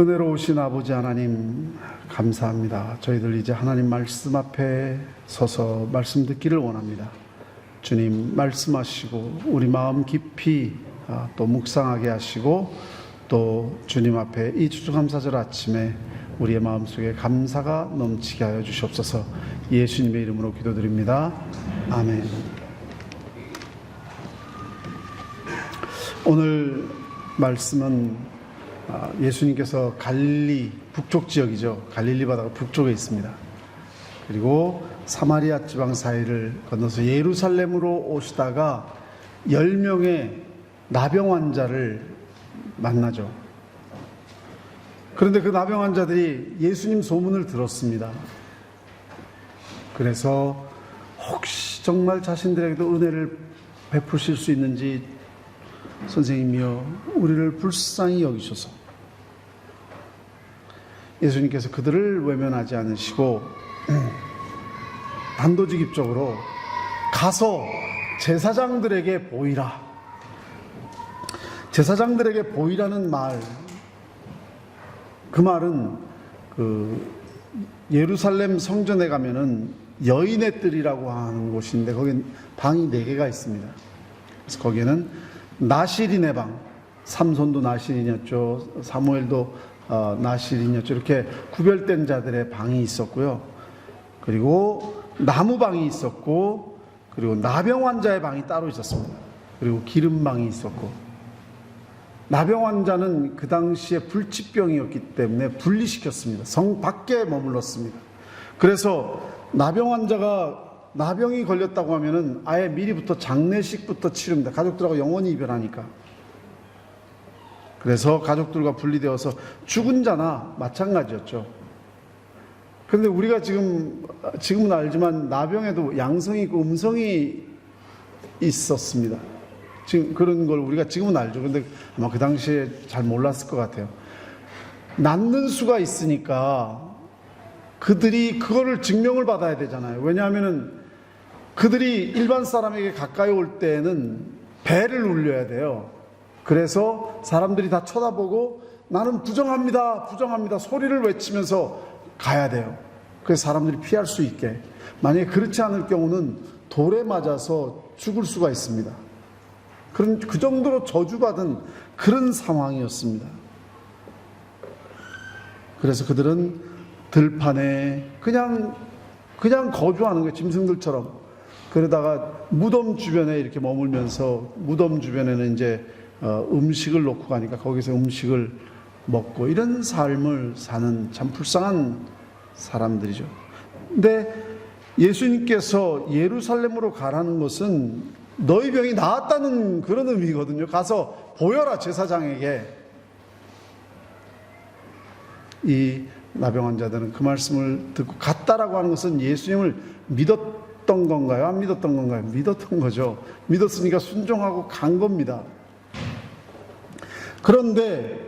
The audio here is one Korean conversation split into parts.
은혜로우신 아버지 하나님 감사합니다. 저희들 이제 하나님 말씀 앞에 서서 말씀 듣기를 원합니다. 주님 말씀하시고 우리 마음 깊이 또 묵상하게 하시고 또 주님 앞에 이 추수감사절 아침에 우리의 마음속에 감사가 넘치게 하여 주시옵소서. 예수님의 이름으로 기도드립니다. 아멘. 오늘 말씀은 예수님께서 갈릴리 북쪽 지역이죠. 갈릴리 바다가 북쪽에 있습니다. 그리고 사마리아 지방 사이를 건너서 예루살렘으로 오시다가 10명의 나병 환자를 만나죠. 그런데 그 나병 환자들이 예수님 소문을 들었습니다. 그래서 혹시 정말 자신들에게도 은혜를 베푸실 수 있는지 선생님이여 우리를 불쌍히 여기소서. 예수님께서 그들을 외면하지 않으시고 단도직입적으로 가서 제사장들에게 보이라. 제사장들에게 보이라는 말, 그 말은 예루살렘 성전에 가면은 여인의 뜰이라고 하는 곳인데 거기는 방이 4개가 있습니다. 그래서 거기에는 나실인의 방, 삼손도 나실인이었죠. 사무엘도 나실인이었죠. 이렇게 구별된 자들의 방이 있었고요. 그리고 나무방이 있었고, 그리고 나병 환자의 방이 따로 있었습니다. 그리고 기름방이 있었고, 나병 환자는 그 당시에 불치병이었기 때문에 분리시켰습니다. 성 밖에 머물렀습니다. 그래서 나병 환자가 나병이 걸렸다고 하면은 아예 미리부터 장례식부터 치릅니다. 가족들하고 영원히 이별하니까. 그래서 가족들과 분리되어서 죽은 자나 마찬가지였죠. 그런데 우리가 지금은 알지만 나병에도 양성이 있고 음성이 있었습니다. 지금 그런 걸 우리가 지금은 알죠. 그런데 아마 그 당시에 잘 몰랐을 것 같아요. 낫는 수가 있으니까 그들이 그거를 증명을 받아야 되잖아요. 왜냐하면은 그들이 일반 사람에게 가까이 올 때에는 배를 울려야 돼요. 그래서 사람들이 다 쳐다보고 나는 부정합니다, 부정합니다 소리를 외치면서 가야 돼요. 그래서 사람들이 피할 수 있게. 만약에 그렇지 않을 경우는 돌에 맞아서 죽을 수가 있습니다. 그 정도로 저주받은 그런 상황이었습니다. 그래서 그들은 들판에 그냥 거주하는 거예요. 짐승들처럼. 그러다가 무덤 주변에 이렇게 머물면서 무덤 주변에는 이제 음식을 놓고 가니까 거기서 음식을 먹고 이런 삶을 사는 참 불쌍한 사람들이죠. 근데 예수님께서 예루살렘으로 가라는 것은 너희 병이 나았다는 그런 의미거든요. 가서 보여라 제사장에게. 이 나병 환자들은 그 말씀을 듣고 갔다라고 하는 것은 예수님을 믿었던 건가요? 안 믿었던 건가요? 믿었던 거죠. 믿었으니까 순종하고 간 겁니다. 그런데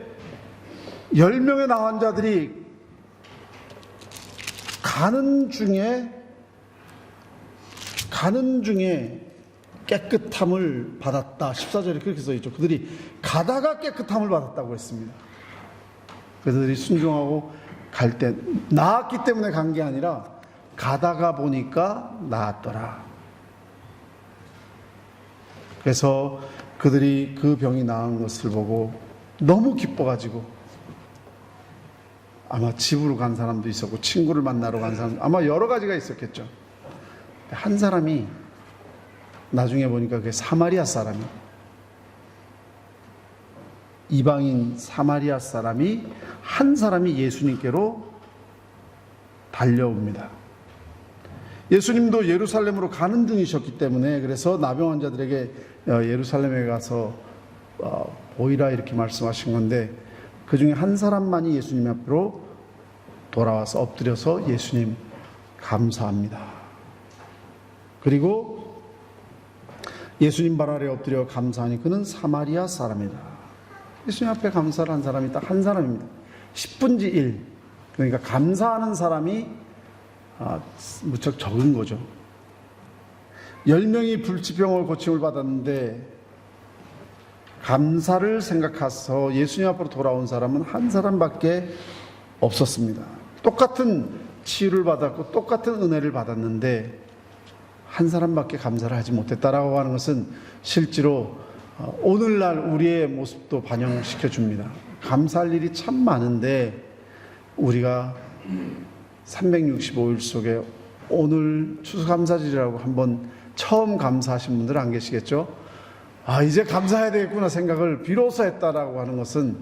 10명의 나 환자들이 가는 중에 깨끗함을 받았다. 14절에 그렇게 써있죠. 그들이 가다가 깨끗함을 받았다고 했습니다. 그들이 순종하고 갈 때 나았기 때문에 간 게 아니라 가다가 보니까 나았더라. 그래서 그들이 그 병이 나은 것을 보고 너무 기뻐가지고 아마 집으로 간 사람도 있었고 친구를 만나러 간 사람 아마 여러 가지가 있었겠죠. 한 사람이 나중에 보니까 그게 사마리아 사람이 이방인 사마리아 사람이 한 사람이 예수님께로 달려옵니다. 예수님도 예루살렘으로 가는 중이셨기 때문에 그래서 나병 환자들에게 예루살렘에 가서 보이라 이렇게 말씀하신 건데 그 중에 한 사람만이 예수님 앞으로 돌아와서 엎드려서 예수님 감사합니다. 그리고 예수님 발 아래 엎드려 감사하니 그는 사마리아 사람이다. 예수님 앞에 감사를 한 사람이 딱 한 사람입니다. 10분의 1. 그러니까 감사하는 사람이 무척 적은 거죠. 10명이 불치병을 고침을 받았는데 감사를 생각해서 예수님 앞으로 돌아온 사람은 한 사람밖에 없었습니다. 똑같은 치유를 받았고 똑같은 은혜를 받았는데 한 사람밖에 감사를 하지 못했다라고 하는 것은 실제로 오늘날 우리의 모습도 반영시켜 줍니다. 감사할 일이 참 많은데 우리가 365일 속에 오늘 추수감사절이라고 한번 처음 감사하신 분들 안 계시겠죠? 이제 감사해야 되겠구나 생각을 비로소 했다라고 하는 것은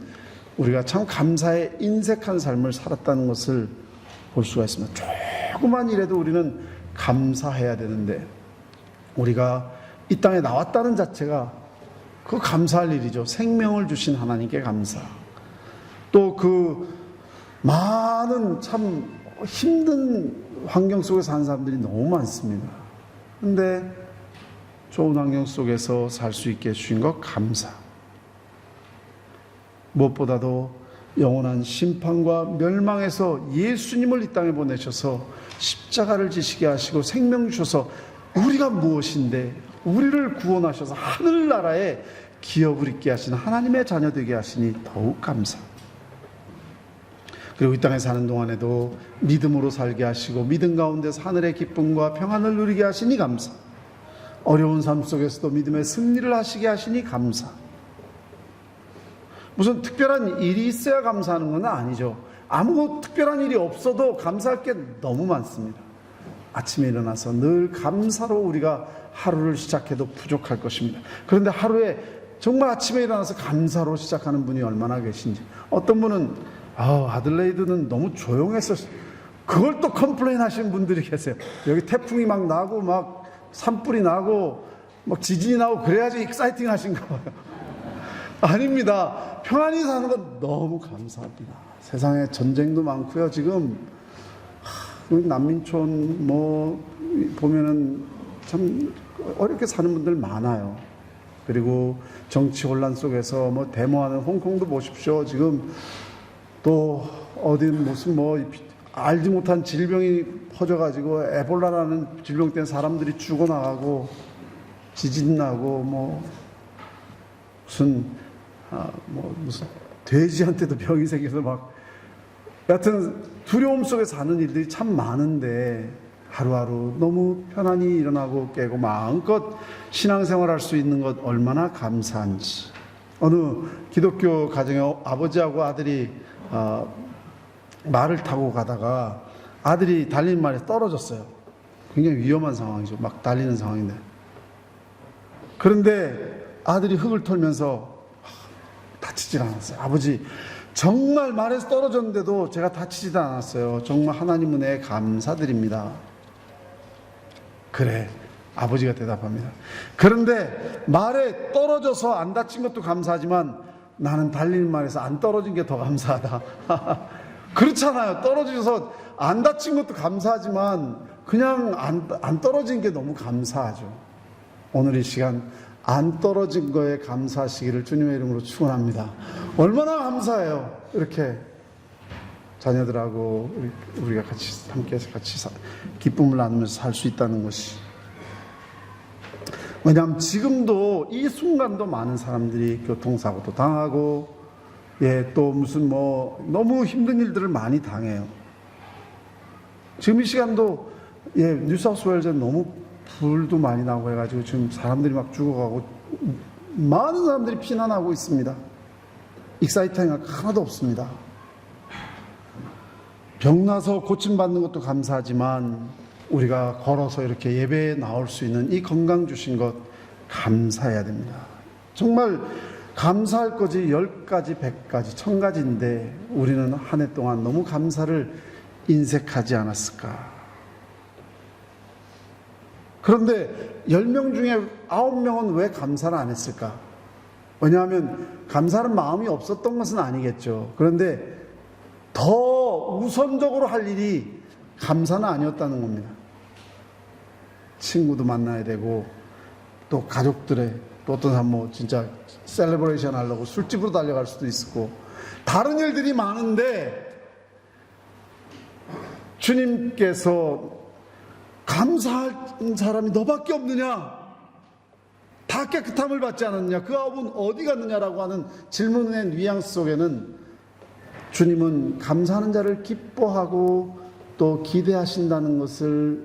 우리가 참 감사에 인색한 삶을 살았다는 것을 볼 수가 있습니다. 조그만 일에도 우리는 감사해야 되는데 우리가 이 땅에 나왔다는 자체가 그 감사할 일이죠. 생명을 주신 하나님께 감사. 또 그 많은 참 힘든 환경 속에 사는 사람들이 너무 많습니다. 근데 좋은 환경 속에서 살 수 있게 해주신 것 감사. 무엇보다도 영원한 심판과 멸망에서 예수님을 이 땅에 보내셔서 십자가를 지시게 하시고 생명 주셔서 우리가 무엇인데 우리를 구원하셔서 하늘나라에 기업을 있게 하시는 하나님의 자녀 되게 하시니 더욱 감사. 그리고 이 땅에 사는 동안에도 믿음으로 살게 하시고 믿음 가운데서 하늘의 기쁨과 평안을 누리게 하시니 감사. 어려운 삶 속에서도 믿음의 승리를 하시게 하시니 감사. 무슨 특별한 일이 있어야 감사하는 건 아니죠. 아무 특별한 일이 없어도 감사할 게 너무 많습니다. 아침에 일어나서 늘 감사로 우리가 하루를 시작해도 부족할 것입니다. 그런데 하루에 정말 아침에 일어나서 감사로 시작하는 분이 얼마나 계신지. 어떤 분은 아들레이드는 너무 조용해서 그걸 또 컴플레인 하시는 분들이 계세요. 여기 태풍이 막 나고 막 산불이 나고 막 지진이 나고 그래야지 익사이팅 하신가 봐요. 아닙니다. 평안히 사는 건 너무 감사합니다. 세상에 전쟁도 많고요. 지금 난민촌 보면은 참 어렵게 사는 분들 많아요. 그리고 정치 혼란 속에서 데모하는 홍콩도 보십시오. 지금 또 어디 무슨 알지 못한 질병이 퍼져가지고 에볼라라는 질병 때문에 사람들이 죽어나가고 지진 나고 무슨 돼지한테도 병이 생겨서 막 여하튼 두려움 속에 사는 일들이 참 많은데 하루하루 너무 편안히 일어나고 깨고 마음껏 신앙생활할 수 있는 것 얼마나 감사한지. 어느 기독교 가정에 아버지하고 아들이 말을 타고 가다가 아들이 달리는 말에 떨어졌어요. 굉장히 위험한 상황이죠. 막 달리는 상황인데. 그런데 아들이 흙을 털면서 다치질 않았어요. 아버지, 정말 말에서 떨어졌는데도 제가 다치지도 않았어요. 정말 하나님 은혜에 감사드립니다. 그래, 아버지가 대답합니다. 그런데 말에 떨어져서 안 다친 것도 감사하지만 나는 달리는 말에서 안 떨어진 게 더 감사하다. 그렇잖아요. 떨어져서 안 다친 것도 감사하지만 그냥 안 떨어진 게 너무 감사하죠. 오늘 이 시간 안 떨어진 거에 감사하시기를 주님의 이름으로 축원합니다. 얼마나 감사해요. 이렇게 자녀들하고 우리가 함께해서 같이 기쁨을 나누면서 살 수 있다는 것이. 왜냐하면 지금도 이 순간도 많은 사람들이 교통사고도 당하고 또 무슨 너무 힘든 일들을 많이 당해요. 지금 이 시간도 뉴사우스웨일즈에 너무 불도 많이 나고 해가지고 지금 사람들이 막 죽어가고 많은 사람들이 피난하고 있습니다. 익사이팅한 하나도 없습니다. 병나서 고침받는 것도 감사하지만 우리가 걸어서 이렇게 예배에 나올 수 있는 이 건강 주신 것 감사해야 됩니다. 정말 감사할 거지 10가지, 100가지, 1000가지인데 우리는 한 해 동안 너무 감사를 인색하지 않았을까. 그런데 10명 중에 9명은 왜 감사를 안 했을까? 왜냐하면 감사하는 마음이 없었던 것은 아니겠죠. 그런데 더 우선적으로 할 일이 감사는 아니었다는 겁니다. 친구도 만나야 되고 또 가족들의 또 어떤 사람 진짜 셀레브레이션 하려고 술집으로 달려갈 수도 있었고 다른 일들이 많은데 주님께서 감사할 사람이 너밖에 없느냐? 다 깨끗함을 받지 않았느냐? 그 아홉은 어디 갔느냐라고 하는 질문의 뉘앙스 속에는 주님은 감사하는 자를 기뻐하고 또 기대하신다는 것을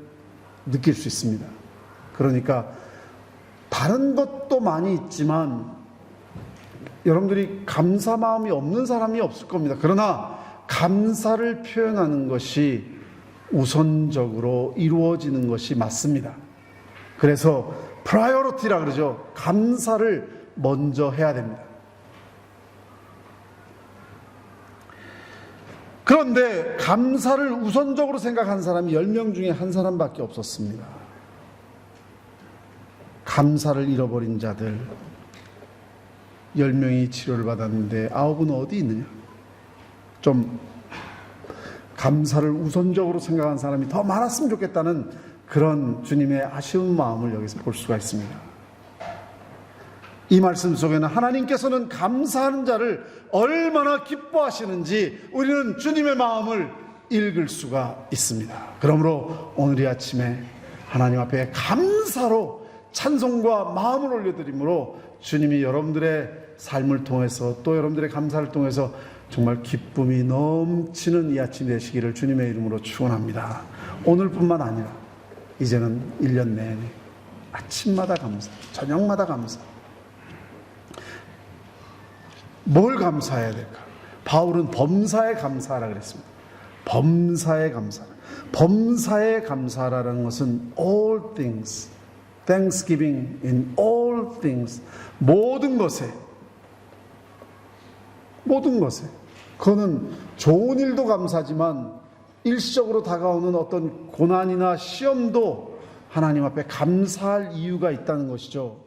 느낄 수 있습니다. 그러니까 다른 것도 많이 있지만 여러분들이 감사 마음이 없는 사람이 없을 겁니다. 그러나 감사를 표현하는 것이 우선적으로 이루어지는 것이 맞습니다. 그래서 프라이어리티라 그러죠. 감사를 먼저 해야 됩니다. 그런데 감사를 우선적으로 생각한 사람이 10명 중에 한 사람밖에 없었습니다. 감사를 잃어버린 자들 10명이 치료를 받았는데 9은 어디 있느냐? 좀 감사를 우선적으로 생각한 사람이 더 많았으면 좋겠다는 그런 주님의 아쉬운 마음을 여기서 볼 수가 있습니다. 이 말씀 속에는 하나님께서는 감사하는 자를 얼마나 기뻐하시는지 우리는 주님의 마음을 읽을 수가 있습니다. 그러므로 오늘 이 아침에 하나님 앞에 감사로 찬송과 마음을 올려드림으로 주님이 여러분들의 삶을 통해서 또 여러분들의 감사를 통해서 정말 기쁨이 넘치는 이 아침 되시기를 주님의 이름으로 축원합니다. 오늘뿐만 아니라 이제는 1년 내내 아침마다 감사, 저녁마다 감사. 뭘 감사해야 될까? 바울은 범사에 감사하라 그랬습니다. 범사에 감사. 범사에 감사라는 것은 all things, thanksgiving in all things, 모든 것에 그거는 좋은 일도 감사지만 일시적으로 다가오는 어떤 고난이나 시험도 하나님 앞에 감사할 이유가 있다는 것이죠.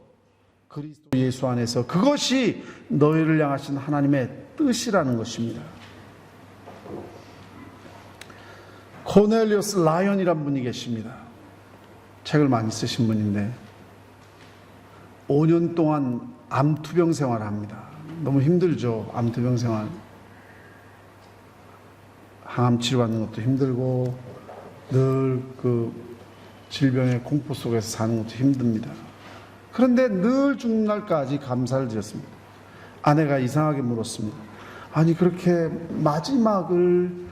그리스도 예수 안에서 그것이 너희를 향하신 하나님의 뜻이라는 것입니다. 코넬리우스 라이언이란 분이 계십니다. 책을 많이 쓰신 분인데 5년 동안 암투병 생활을 합니다. 너무 힘들죠. 암투병 생활. 항암 치료받는 것도 힘들고 늘 그 질병의 공포 속에서 사는 것도 힘듭니다. 그런데 늘 죽는 날까지 감사를 드렸습니다. 아내가 이상하게 물었습니다. 아니 그렇게 마지막을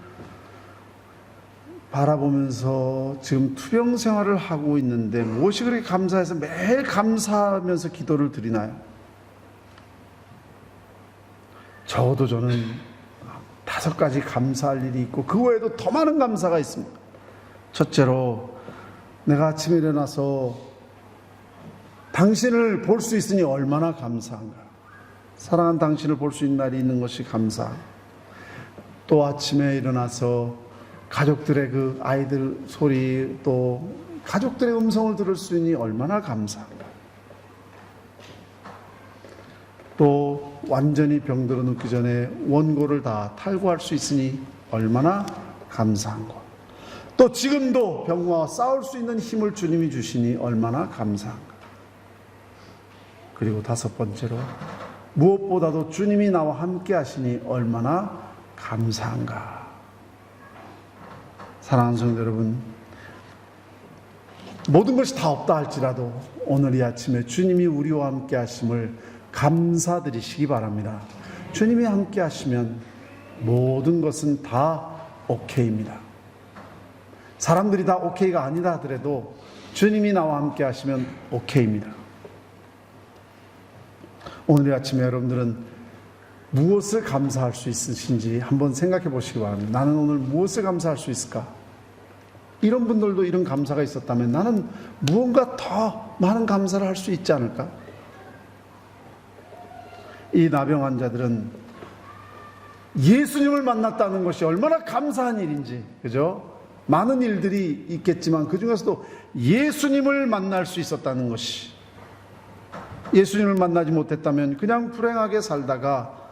바라보면서 지금 투병 생활을 하고 있는데 무엇이 그렇게 감사해서 매일 감사하면서 기도를 드리나요? 적어도 저는 5가지 감사할 일이 있고 그 외에도 더 많은 감사가 있습니다. 첫째로 내가 아침에 일어나서 당신을 볼 수 있으니 얼마나 감사한가. 사랑하는 당신을 볼 수 있는 날이 있는 것이 감사. 또 아침에 일어나서 가족들의 그 아이들 소리 또 가족들의 음성을 들을 수 있으니 얼마나 감사한가. 또 완전히 병들어 눕기 전에 원고를 다 탈구할 수 있으니 얼마나 감사한 것. 또 지금도 병과 싸울 수 있는 힘을 주님이 주시니 얼마나 감사한가. 그리고 5번째로 무엇보다도 주님이 나와 함께 하시니 얼마나 감사한가. 사랑하는 성도 여러분, 모든 것이 다 없다 할지라도 오늘 이 아침에 주님이 우리와 함께 하심을 감사드리시기 바랍니다. 주님이 함께 하시면 모든 것은 다 오케이입니다. 사람들이 다 오케이가 아니다 하더라도 주님이 나와 함께 하시면 오케이입니다. 오늘 아침에 여러분들은 무엇을 감사할 수 있으신지 한번 생각해 보시기 바랍니다. 나는 오늘 무엇을 감사할 수 있을까? 이런 분들도 이런 감사가 있었다면 나는 무언가 더 많은 감사를 할 수 있지 않을까? 이 나병 환자들은 예수님을 만났다는 것이 얼마나 감사한 일인지, 그죠? 많은 일들이 있겠지만 그 중에서도 예수님을 만날 수 있었다는 것이, 예수님을 만나지 못했다면 그냥 불행하게 살다가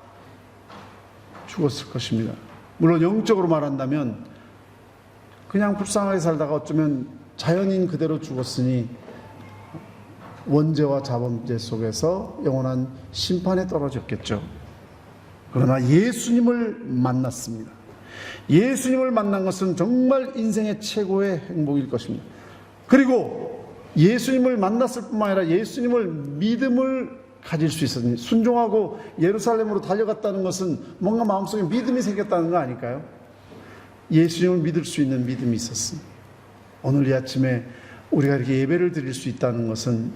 죽었을 것입니다. 물론 영적으로 말한다면 그냥 불쌍하게 살다가 어쩌면 자연인 그대로 죽었으니 원죄와 자범죄 속에서 영원한 심판에 떨어졌겠죠. 그러나 예수님을 만났습니다. 예수님을 만난 것은 정말 인생의 최고의 행복일 것입니다. 그리고 예수님을 만났을 뿐만 아니라 예수님을 믿음을 가질 수 있었니? 순종하고 예루살렘으로 달려갔다는 것은 뭔가 마음속에 믿음이 생겼다는 거 아닐까요? 예수님을 믿을 수 있는 믿음이 있었습니다. 오늘 이 아침에 우리가 이렇게 예배를 드릴 수 있다는 것은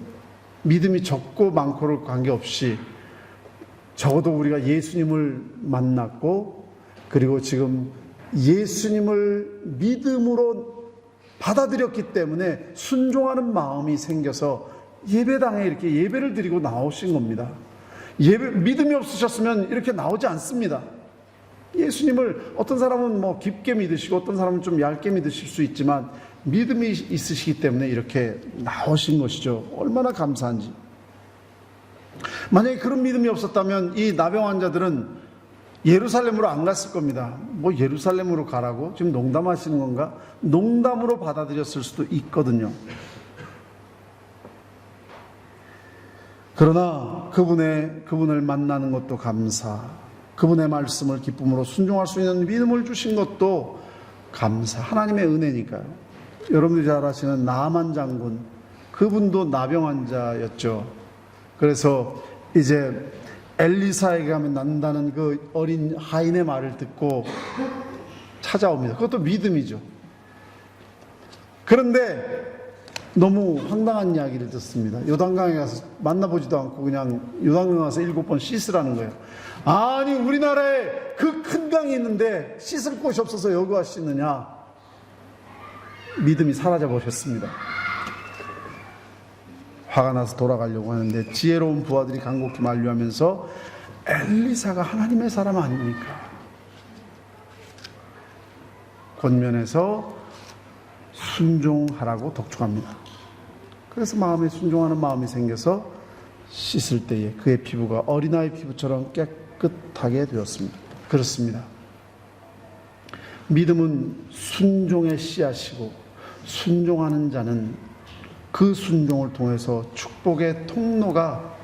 믿음이 적고 많고를 관계없이 적어도 우리가 예수님을 만났고 그리고 지금 예수님을 믿음으로 받아들였기 때문에 순종하는 마음이 생겨서 예배당에 이렇게 예배를 드리고 나오신 겁니다. 믿음이 없으셨으면 이렇게 나오지 않습니다. 예수님을 어떤 사람은 뭐 깊게 믿으시고 어떤 사람은 좀 얇게 믿으실 수 있지만 믿음이 있으시기 때문에 이렇게 나오신 것이죠. 얼마나 감사한지. 만약에 그런 믿음이 없었다면 이 나병 환자들은 예루살렘으로 안 갔을 겁니다. 뭐 예루살렘으로 가라고? 지금 농담하시는 건가? 농담으로 받아들였을 수도 있거든요. 그러나 그분을 만나는 것도 감사, 그분의 말씀을 기쁨으로 순종할 수 있는 믿음을 주신 것도 감사, 하나님의 은혜니까요. 여러분들이 잘 아시는 나만 장군, 그분도 나병 환자였죠. 그래서 이제 엘리사에게 가면 난다는 그 어린 하인의 말을 듣고 찾아옵니다. 그것도 믿음이죠. 그런데 너무 황당한 이야기를 듣습니다. 요단강에 가서 만나보지도 않고 그냥 요단강 가서 7번 씻으라는 거예요. 아니 우리나라에 그 큰 강이 있는데 씻을 곳이 없어서 여기 와 씻느냐. 믿음이 사라져 버렸습니다. 화가 나서 돌아가려고 하는데 지혜로운 부하들이 간곡히 만류하면서 엘리사가 하나님의 사람 아닙니까? 권면해서 순종하라고 독촉합니다. 그래서 마음에 순종하는 마음이 생겨서 씻을 때에 그의 피부가 어린아이 피부처럼 깨끗하게 되었습니다. 그렇습니다. 믿음은 순종의 씨앗이고 순종하는 자는 그 순종을 통해서 축복의 통로가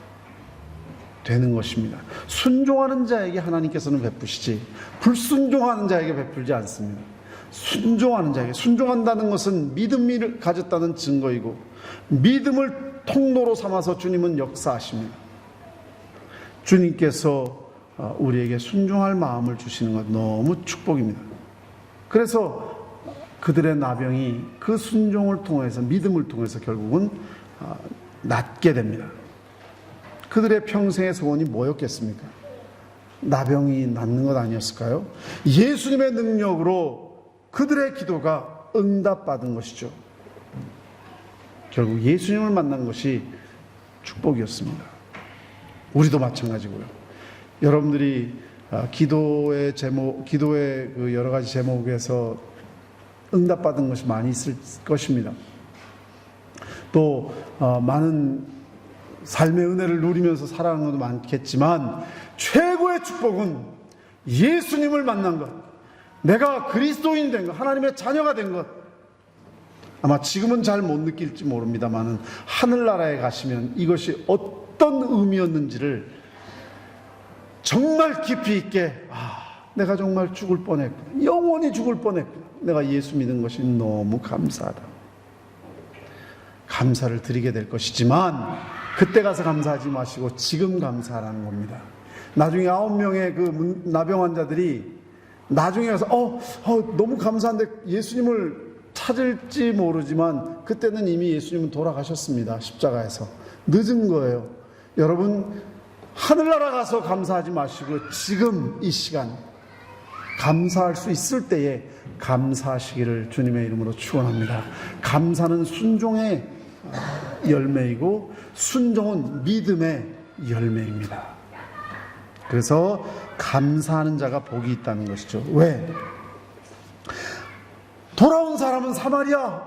되는 것입니다. 순종하는 자에게 하나님께서는 베푸시지 불순종하는 자에게 베풀지 않습니다. 순종하는 자에게, 순종한다는 것은 믿음을 가졌다는 증거이고 믿음을 통로로 삼아서 주님은 역사하십니다. 주님께서 우리에게 순종할 마음을 주시는 것 너무 축복입니다. 그래서 그들의 나병이 그 순종을 통해서, 믿음을 통해서 결국은 낫게 됩니다. 그들의 평생의 소원이 뭐였겠습니까? 나병이 낫는 것 아니었을까요? 예수님의 능력으로 그들의 기도가 응답받은 것이죠. 결국 예수님을 만난 것이 축복이었습니다. 우리도 마찬가지고요. 여러분들이 기도의 그 여러 가지 제목에서 응답받은 것이 많이 있을 것입니다. 또 많은 삶의 은혜를 누리면서 살아가는 것도 많겠지만 최고의 축복은 예수님을 만난 것, 내가 그리스도인 된 것, 하나님의 자녀가 된 것. 아마 지금은 잘 못 느낄지 모릅니다만 하늘나라에 가시면 이것이 어떤 의미였는지를 정말 깊이 있게, 내가 정말 죽을 뻔했구나, 영원히 죽을 뻔했구나, 내가 예수 믿은 것이 너무 감사하다, 감사를 드리게 될 것이지만 그때 가서 감사하지 마시고 지금 감사하라는 겁니다. 나중에 9명의 그 나병 환자들이 나중에 가서 너무 감사한데 예수님을 찾을지 모르지만 그때는 이미 예수님은 돌아가셨습니다. 십자가에서. 늦은 거예요. 여러분, 하늘나라 가서 감사하지 마시고 지금 이 시간 감사할 수 있을 때에 감사하시기를 주님의 이름으로 축원합니다. 감사는 순종의 열매이고 순종은 믿음의 열매입니다. 그래서 감사하는 자가 복이 있다는 것이죠. 왜? 돌아온 사람은 사마리아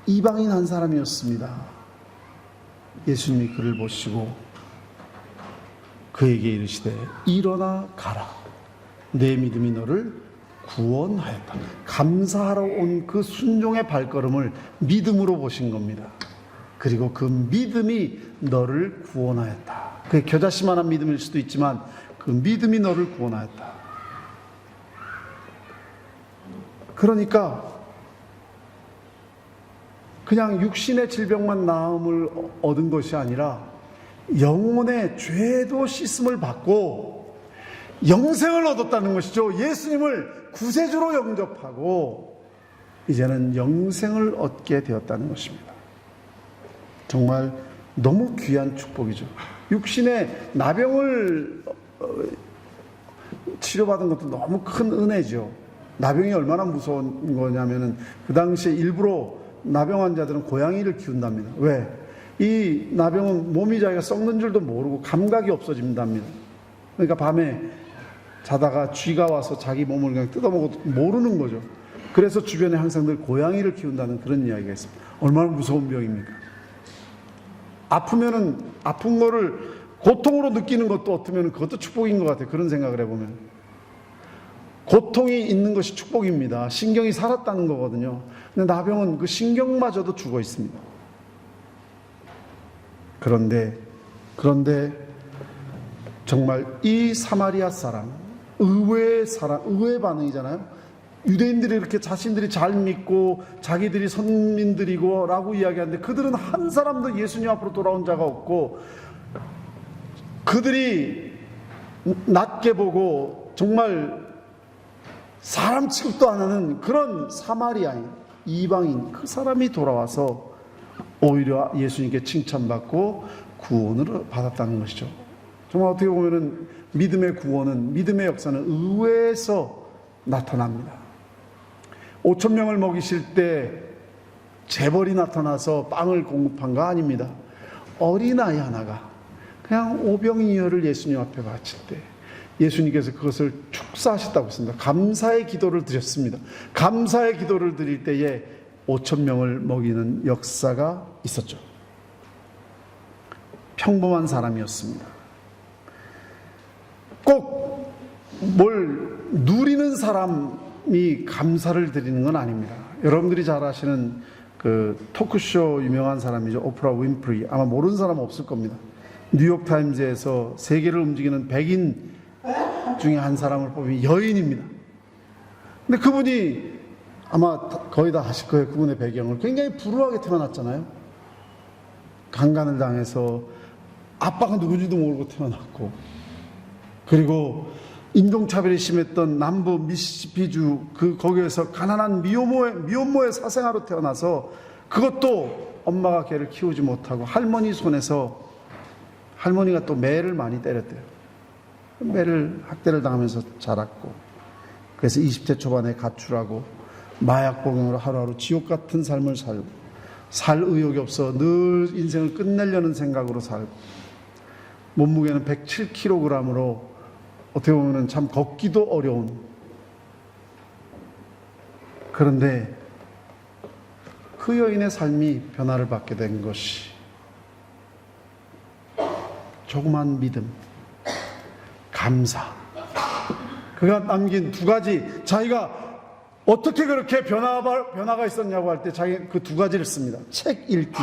이방인 한 사람이었습니다. 예수님이 그를 보시고 그에게 이르시되 일어나 가라, 내 믿음이 너를 구원하였다. 감사하러 온 그 순종의 발걸음을 믿음으로 보신 겁니다. 그리고 그 믿음이 너를 구원하였다. 그게 겨자씨만한 믿음일 수도 있지만 그 믿음이 너를 구원하였다. 그러니까 그냥 육신의 질병만 나음을 얻은 것이 아니라 영혼의 죄도 씻음을 받고 영생을 얻었다는 것이죠. 예수님을 구세주로 영접하고 이제는 영생을 얻게 되었다는 것입니다. 정말 너무 귀한 축복이죠. 육신의 나병을 치료받은 것도 너무 큰 은혜죠. 나병이 얼마나 무서운 거냐면은 그 당시에 일부러 나병 환자들은 고양이를 키운답니다. 왜? 이 나병은 몸이 자기가 썩는 줄도 모르고 감각이 없어진답니다. 그러니까 밤에 자다가 쥐가 와서 자기 몸을 그냥 뜯어먹어도 모르는 거죠. 그래서 주변에 항상 늘 고양이를 키운다는 그런 이야기가 있습니다. 얼마나 무서운 병입니까? 아프면은 아픈 거를 고통으로 느끼는 것도 어쩌면 그것도 축복인 것 같아요. 그런 생각을 해보면. 고통이 있는 것이 축복입니다. 신경이 살았다는 거거든요. 근데 나병은 그 신경마저도 죽어 있습니다. 그런데 정말 이 사마리아 사람, 의외의 반응이잖아요. 유대인들이 이렇게 자신들이 잘 믿고 자기들이 선민들이고 라고 이야기하는데 그들은 한 사람도 예수님 앞으로 돌아온 자가 없고 그들이 낮게 보고 정말 사람 취급도 안 하는 그런 사마리아인, 이방인 그 사람이 돌아와서 오히려 예수님께 칭찬받고 구원을 받았다는 것이죠. 정말 어떻게 보면은 믿음의 구원은, 믿음의 역사는 의회에서 나타납니다. 5,000명을 먹이실 때 재벌이 나타나서 빵을 공급한 거 아닙니다. 어린아이 하나가 그냥 오병이어를 예수님 앞에 바칠 때 예수님께서 그것을 축사하셨다고 했습니다. 감사의 기도를 드렸습니다. 감사의 기도를 드릴 때에 5,000명을 먹이는 역사가 있었죠. 평범한 사람이었습니다. 꼭 뭘 누리는 사람이 감사를 드리는 건 아닙니다. 여러분들이 잘 아시는 그 토크쇼 유명한 사람이죠. 오프라 윈프리. 아마 모르는 사람 없을 겁니다. 뉴욕타임즈에서 세계를 움직이는 백인 중에 한 사람을 뽑은 여인입니다. 근데 그분이 아마 거의 다 아실 거예요. 그분의 배경을. 굉장히 불우하게 태어났잖아요. 강간을 당해서 아빠가 누군지도 모르고 태어났고, 그리고 인종차별이 심했던 남부 미시시피주 거기에서 가난한 미혼모의 사생아로 태어나서 그것도 엄마가 걔를 키우지 못하고 할머니 손에서, 할머니가 또 매를 많이 때렸대요. 매를 학대를 당하면서 자랐고, 그래서 20대 초반에 가출하고 마약 복용으로 하루하루 지옥 같은 삶을 살고, 살 의욕이 없어 늘 인생을 끝내려는 생각으로 살고, 몸무게는 107kg으로 어떻게 보면 참 걷기도 어려운, 그런데 그 여인의 삶이 변화를 받게 된 것이 조그만 믿음, 감사. 그가 남긴 두 가지, 자기가 어떻게 그렇게 변화가 있었냐고 할 때 자기 그 두 가지를 씁니다. 책 읽기,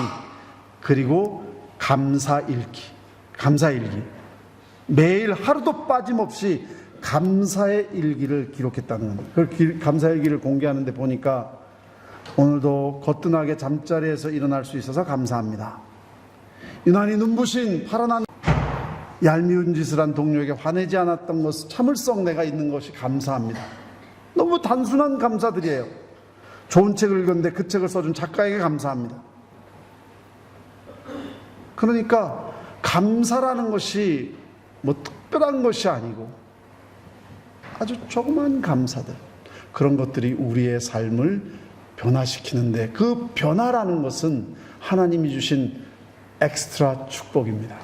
그리고 감사 일기. 매일 하루도 빠짐없이 감사의 일기를 기록했다는 겁니다. 그 감사의 일기를 공개하는데 보니까 오늘도 거뜬하게 잠자리에서 일어날 수 있어서 감사합니다. 유난히 눈부신 파란 얄미운 짓을 한 동료에게 화내지 않았던 것은 참을성 내가 있는 것이 감사합니다. 너무 단순한 감사들이에요. 좋은 책을 읽었는데 그 책을 써준 작가에게 감사합니다. 그러니까 감사라는 것이 뭐 특별한 것이 아니고 아주 조그만 감사들, 그런 것들이 우리의 삶을 변화시키는데, 그 변화라는 것은 하나님이 주신 엑스트라 축복입니다.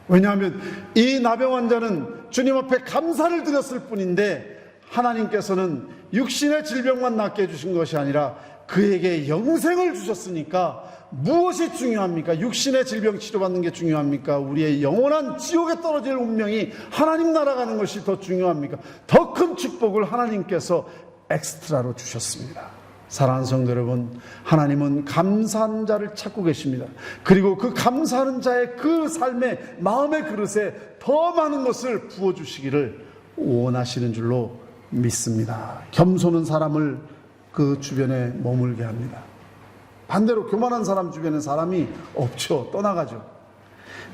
왜냐하면 이 나병 환자는 주님 앞에 감사를 드렸을 뿐인데 하나님께서는 육신의 질병만 낫게 해주신 것이 아니라 그에게 영생을 주셨으니까 무엇이 중요합니까? 육신의 질병 치료받는 게 중요합니까? 우리의 영원한 지옥에 떨어질 운명이 하나님 나라 가는 것이 더 중요합니까? 더 큰 축복을 하나님께서 엑스트라로 주셨습니다. 사랑하는 성도 여러분, 하나님은 감사하는 자를 찾고 계십니다. 그리고 그 감사하는 자의 그 삶의 마음의 그릇에 더 많은 것을 부어주시기를 원하시는 줄로 믿습니다. 겸손한 사람을 그 주변에 머물게 합니다. 반대로 교만한 사람 주변에 사람이 없죠. 떠나가죠.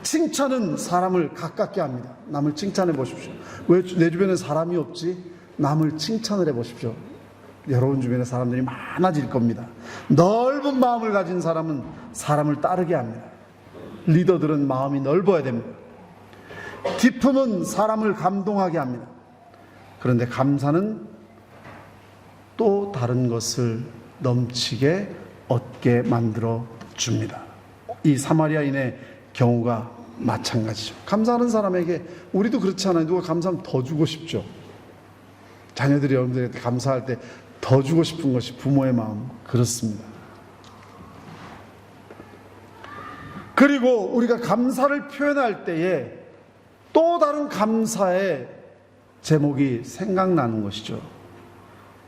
칭찬은 사람을 가깝게 합니다. 남을 칭찬해 보십시오. 왜 내 주변에 사람이 없지? 남을 칭찬을 해 보십시오. 여러분 주변에 사람들이 많아질 겁니다. 넓은 마음을 가진 사람은 사람을 따르게 합니다. 리더들은 마음이 넓어야 됩니다. 기쁨은 사람을 감동하게 합니다. 그런데 감사는 또 다른 것을 넘치게 얻게 만들어 줍니다. 이 사마리아인의 경우가 마찬가지죠. 감사하는 사람에게, 우리도 그렇지 않아요? 누가 감사하면 더 주고 싶죠. 자녀들이 여러분들한테 감사할 때 더 주고 싶은 것이 부모의 마음, 그렇습니다. 그리고 우리가 감사를 표현할 때에 또 다른 감사의 제목이 생각나는 것이죠.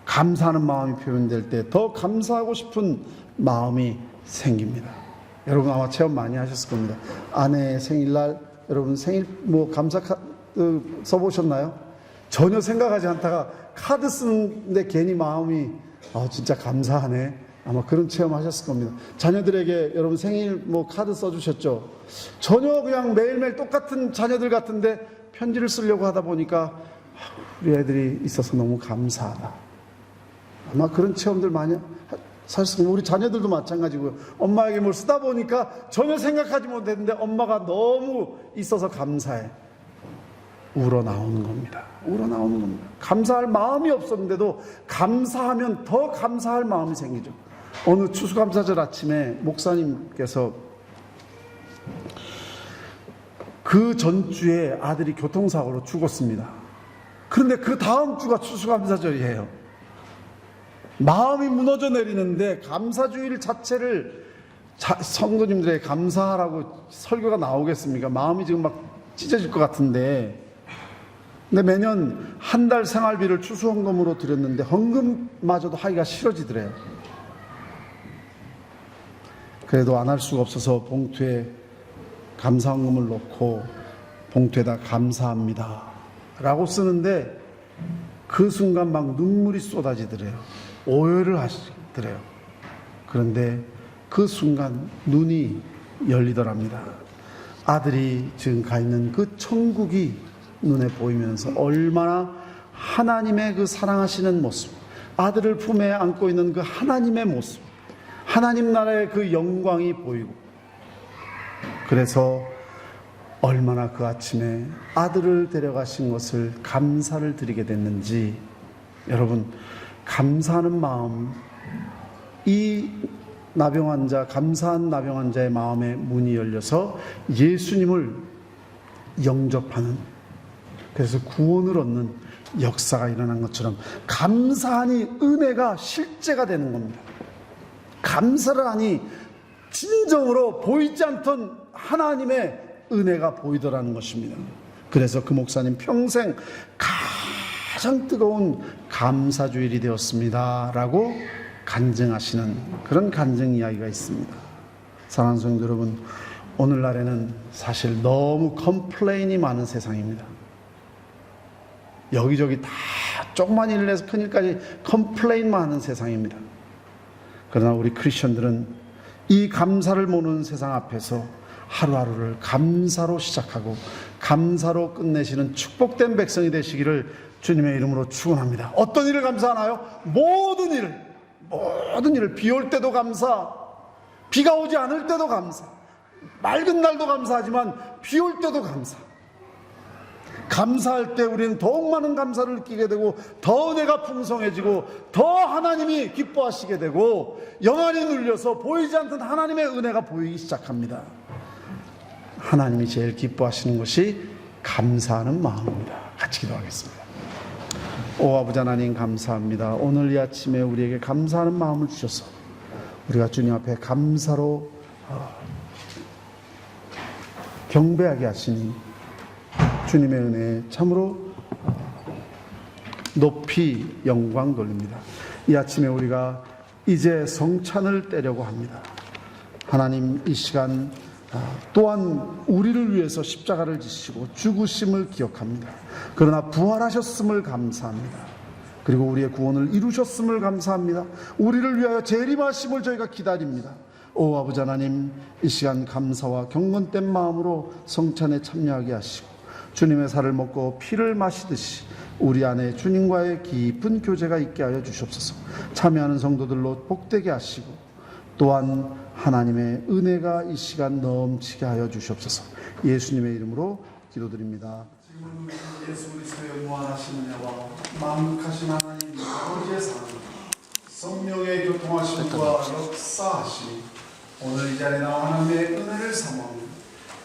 감사하는 마음이 표현될 때 더 감사하고 싶은 마음이 생깁니다. 여러분 아마 체험 많이 하셨을 겁니다. 아내 생일날 여러분 생일 감사 카드 써보셨나요? 전혀 생각하지 않다가 카드 쓰는데 괜히 마음이 진짜 감사하네, 아마 그런 체험 하셨을 겁니다. 자녀들에게 여러분 생일 카드 써주셨죠? 전혀 그냥 매일매일 똑같은 자녀들 같은데 편지를 쓰려고 하다 보니까 우리 애들이 있어서 너무 감사하다, 아마 그런 체험들 많이 사실 우리 자녀들도 마찬가지고요. 엄마에게 뭘 쓰다 보니까 전혀 생각하지 못했는데 엄마가 너무 있어서 감사해. 우러나오는 겁니다. 우러나오는 겁니다. 감사할 마음이 없었는데도 감사하면 더 감사할 마음이 생기죠. 어느 추수감사절 아침에 목사님께서 그 전주에 아들이 교통사고로 죽었습니다. 그런데 그 다음 주가 추수감사절이에요. 마음이 무너져 내리는데 감사주일 자체를 성도님들에게 감사하라고 설교가 나오겠습니까? 마음이 지금 막 찢어질 것 같은데, 근데 매년 한 달 생활비를 추수헌금으로 드렸는데 헌금마저도 하기가 싫어지더래요. 그래도 안 할 수가 없어서 봉투에 감사헌금을 넣고 봉투에다 감사합니다 라고 쓰는데 그 순간 막 눈물이 쏟아지더래요. 오열을 하시더래요. 그런데 그 순간 눈이 열리더랍니다. 아들이 지금 가 있는 그 천국이 눈에 보이면서 얼마나 하나님의 그 사랑하시는 모습, 아들을 품에 안고 있는 그 하나님의 모습, 하나님 나라의 그 영광이 보이고, 그래서 얼마나 그 아침에 아들을 데려가신 것을 감사를 드리게 됐는지, 여러분 감사하는 마음, 이 나병 환자, 감사한 나병 환자의 마음에 문이 열려서 예수님을 영접하는, 그래서 구원을 얻는 역사가 일어난 것처럼 감사하니 은혜가 실제가 되는 겁니다. 감사를 하니 진정으로 보이지 않던 하나님의 은혜가 보이더라는 것입니다. 그래서 그 목사님 평생 가장 뜨거운 감사주일이 되었습니다 라고 간증하시는 그런 간증 이야기가 있습니다. 사랑하는 성도 여러분, 오늘날에는 사실 너무 컴플레인이 많은 세상입니다. 여기저기 다 조그만 일에서 큰 일까지 컴플레인만 하는 세상입니다. 그러나 우리 크리스천들은 이 감사를 모르는 세상 앞에서 하루하루를 감사로 시작하고 감사로 끝내시는 축복된 백성이 되시기를 주님의 이름으로 축원합니다. 어떤 일을 감사하나요? 모든 일을, 비 올 때도 감사, 비가 오지 않을 때도 감사, 맑은 날도 감사하지만 비 올 때도 감사. 감사할 때 우리는 더욱 많은 감사를 느끼게 되고 더 은혜가 풍성해지고 더 하나님이 기뻐하시게 되고 영안이 눌려서 보이지 않던 하나님의 은혜가 보이기 시작합니다. 하나님이 제일 기뻐하시는 것이 감사하는 마음입니다. 같이 기도하겠습니다. 오 아버지 하나님, 감사합니다. 오늘 이 아침에 우리에게 감사하는 마음을 주셔서 우리가 주님 앞에 감사로 경배하게 하시니 주님의 은혜에 참으로 높이 영광 돌립니다. 이 아침에 우리가 이제 성찬을 떼려고 합니다. 하나님, 이 시간 또한 우리를 위해서 십자가를 지시고 죽으심을 기억합니다. 그러나 부활하셨음을 감사합니다. 그리고 우리의 구원을 이루셨음을 감사합니다. 우리를 위하여 재림하심을 저희가 기다립니다. 오 아버지 하나님, 이 시간 감사와 경건된 마음으로 성찬에 참여하게 하시고 주님의 살을 먹고 피를 마시듯이 우리 안에 주님과의 깊은 교제가 있게 하여 주시옵소서. 참여하는 성도들로 복되게 하시고 또한 하나님의 은혜가 이 시간 넘치게 하여 주시옵소서. 예수님의 이름으로 기도드립니다. 지금은 예수 그리스도의 무한하신 은혜와 만극하신 하나님 아버지의 사랑, 성령의 교통하심과 역사하심이 오늘 이 자리에 나와 하나님의 은혜를 삼아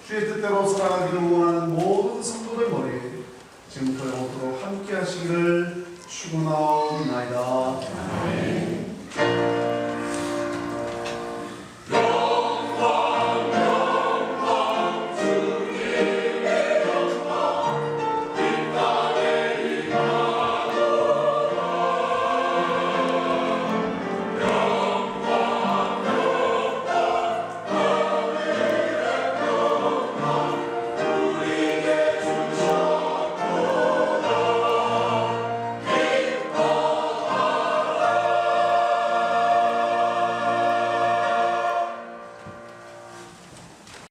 주의 뜻대로 살아가기를 원하는 모든 성도들 머리에 지금부터 영원토록 함께 하시기를 축원하옵나이다.